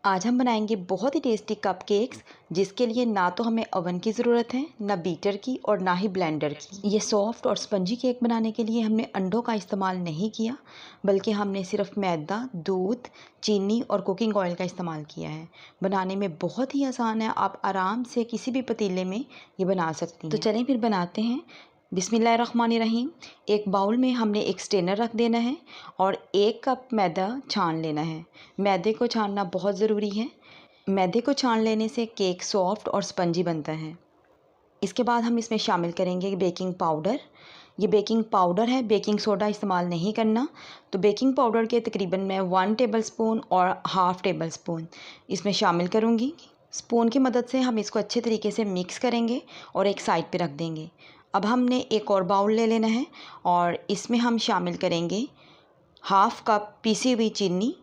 आज हम बनाएंगे बहुत ही टेस्टी कपकेक्स, जिसके लिए ना तो हमें ओवन की ज़रूरत है, ना बीटर की और ना ही ब्लेंडर की। ये सॉफ्ट और स्पंजी केक बनाने के लिए हमने अंडों का इस्तेमाल नहीं किया, बल्कि हमने सिर्फ मैदा, दूध, चीनी और कुकिंग ऑयल का इस्तेमाल किया है। बनाने में बहुत ही आसान है, आप आराम से किसी भी पतीले में ये बना सकती हैं। तो चलें फिर बनाते हैं। बिस्मिल्लाहिर्रहमानिर्रहीम। एक बाउल में हमने एक स्ट्रेनर रख देना है और 1 कप मैदा छान लेना है। मैदे को छानना बहुत ज़रूरी है। मैदे को छान लेने से केक सॉफ्ट और स्पंजी बनता है। इसके बाद हम इसमें शामिल करेंगे बेकिंग पाउडर। ये बेकिंग पाउडर है, बेकिंग सोडा इस्तेमाल नहीं करना। तो बेकिंग पाउडर के तकरीबन मैं 1 टेबलस्पून और हाफ़ टेबल स्पून इसमें शामिल करूँगी। स्पून की मदद से हम इसको अच्छे तरीके से मिक्स करेंगे और एक साइड पे रख देंगे। अब हमने एक और बाउल ले लेना है और इसमें हम शामिल करेंगे हाफ़ कप पीसी हुई चीनी।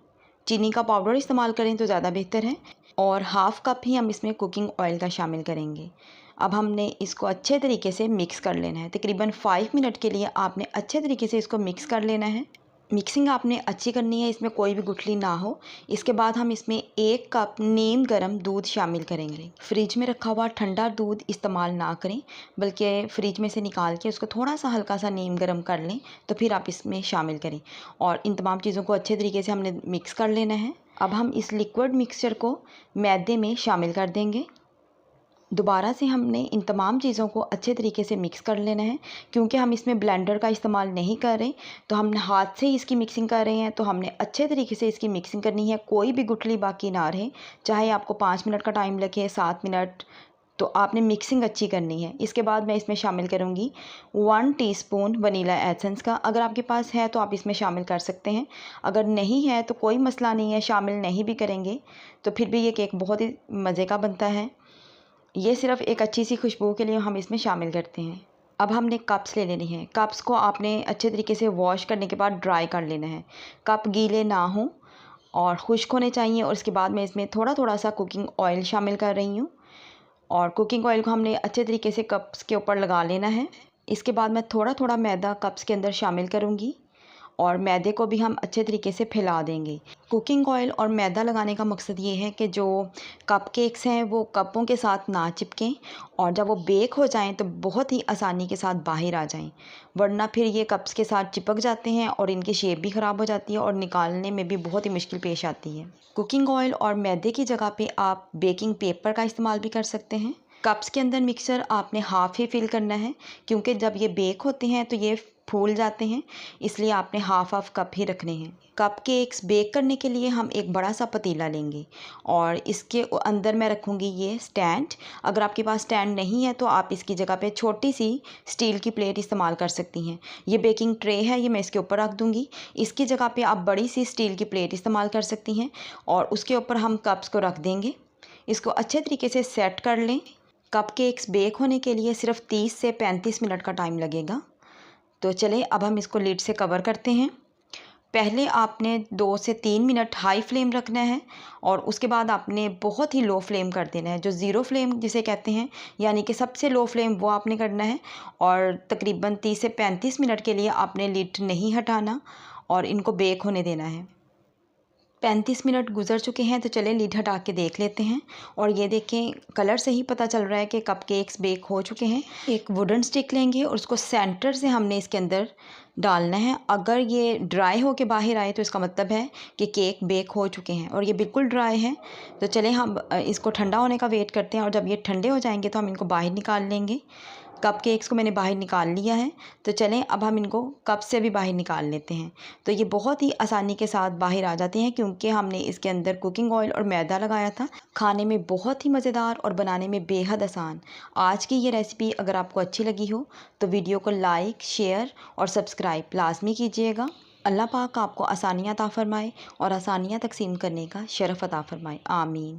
चीनी का पाउडर इस्तेमाल करें तो ज़्यादा बेहतर है। और हाफ़ कप ही हम इसमें कुकिंग ऑयल का शामिल करेंगे। अब हमने इसको अच्छे तरीके से मिक्स कर लेना है। तकरीबन 5 मिनट के लिए आपने अच्छे तरीके से इसको मिक्स कर लेना है। मिक्सिंग आपने अच्छी करनी है, इसमें कोई भी गुठली ना हो। इसके बाद हम इसमें 1 कप नीम गर्म दूध शामिल करेंगे। फ्रिज में रखा हुआ ठंडा दूध इस्तेमाल ना करें, बल्कि फ्रिज में से निकाल के उसको थोड़ा सा हल्का सा नीम गर्म कर लें, तो फिर आप इसमें शामिल करें। और इन तमाम चीज़ों को अच्छे तरीके से हमने मिक्स कर लेना है। अब हम इस लिक्विड मिक्सचर को मैदे में शामिल कर देंगे। दोबारा से हमने इन तमाम चीज़ों को अच्छे तरीके से मिक्स कर लेना है। क्योंकि हम इसमें ब्लेंडर का इस्तेमाल नहीं कर रहे, तो हम हाथ से ही इसकी मिक्सिंग कर रहे हैं, तो हमने अच्छे तरीके से इसकी मिक्सिंग करनी है, कोई भी गुठली बाकी ना रहे। चाहे आपको 5 मिनट का टाइम लगे, 7 मिनट, तो आपने मिक्सिंग अच्छी करनी है। इसके बाद मैं इसमें शामिल करूँगी 1 टीस्पून वनीला एसेंस का। अगर आपके पास है तो आप इसमें शामिल कर सकते हैं, अगर नहीं है तो कोई मसला नहीं है, शामिल नहीं भी करेंगे तो फिर भी ये केक बहुत ही मज़े का बनता है। ये सिर्फ एक अच्छी सी खुशबू के लिए हम इसमें शामिल करते हैं। अब हमने कप्स ले लेने हैं। कप्स को आपने अच्छे तरीके से वॉश करने के बाद ड्राई कर लेना है। कप गीले ना हों और खुश्क होने चाहिए। और इसके बाद मैं इसमें थोड़ा थोड़ा सा कुकिंग ऑयल शामिल कर रही हूँ और कुकिंग ऑयल को हमने अच्छे तरीके से कप्स के ऊपर लगा लेना है। इसके बाद मैं थोड़ा थोड़ा मैदा कप्स के अंदर शामिल करूँगी और मैदे को भी हम अच्छे तरीके से फैला देंगे। कुकिंग ऑयल और मैदा लगाने का मकसद ये है कि जो कपकेक्स हैं वो कपों के साथ ना चिपकें और जब वो बेक हो जाएं तो बहुत ही आसानी के साथ बाहर आ जाएं, वरना फिर ये कप्स के साथ चिपक जाते हैं और इनकी शेप भी ख़राब हो जाती है और निकालने में भी बहुत ही मुश्किल पेश आती है। कुकिंग ऑयल और मैदे की जगह पे आप बेकिंग पेपर का इस्तेमाल भी कर सकते हैं। कप्स के अंदर मिक्सचर आपने हाफ़ ही फिल करना है, क्योंकि जब ये बेक होते हैं तो ये फूल जाते हैं, इसलिए आपने हाफ़ कप ही रखने हैं। कप केक्स बेक करने के लिए हम एक बड़ा सा पतीला लेंगे और इसके अंदर मैं रखूँगी ये स्टैंड। अगर आपके पास स्टैंड नहीं है तो आप इसकी जगह पे छोटी सी स्टील की प्लेट इस्तेमाल कर सकती हैं। ये बेकिंग ट्रे है, ये मैं इसके ऊपर रख दूँगी। इसकी जगह पे आप बड़ी सी स्टील की प्लेट इस्तेमाल कर सकती हैं और उसके ऊपर हम कप्स को रख देंगे। इसको अच्छे तरीके से सेट कर लें। कप केक्स बेक होने के लिए सिर्फ 30 से 35 मिनट का टाइम लगेगा। तो चलें अब हम इसको लिड से कवर करते हैं। पहले आपने 2 से 3 मिनट हाई फ्लेम रखना है और उसके बाद आपने बहुत ही लो फ्लेम कर देना है, जो ज़ीरो फ्लेम जिसे कहते हैं, यानी कि सबसे लो फ्लेम वो आपने करना है। और तकरीबन 30 से 35 मिनट के लिए आपने लिड नहीं हटाना और इनको बेक होने देना है। 35 मिनट गुजर चुके हैं, तो चलें लिड हटा के देख लेते हैं। और ये देखें, कलर से ही पता चल रहा है कि कपकेक्स बेक हो चुके हैं। एक वुडन स्टिक लेंगे और उसको सेंटर से हमने इसके अंदर डालना है। अगर ये ड्राई हो के बाहर आए तो इसका मतलब है कि केक बेक हो चुके हैं, और ये बिल्कुल ड्राई है। तो चलें हम इसको ठंडा होने का वेट करते हैं और जब ये ठंडे हो जाएंगे तो हम इनको बाहर निकाल लेंगे। कप केक्स को मैंने बाहर निकाल लिया है, तो चलें अब हम इनको कप से भी बाहर निकाल लेते हैं। तो ये बहुत ही आसानी के साथ बाहर आ जाते हैं, क्योंकि हमने इसके अंदर कुकिंग ऑयल और मैदा लगाया था। खाने में बहुत ही मज़ेदार और बनाने में बेहद आसान। आज की ये रेसिपी अगर आपको अच्छी लगी हो तो वीडियो को लाइक, शेयर और सब्सक्राइब लाजमी कीजिएगा। अल्लाह पाक आपको आसानियाँ अता फ़रमाए और आसानियाँ तकसीम करने का शरफ़ अता फ़रमाए। आमीन।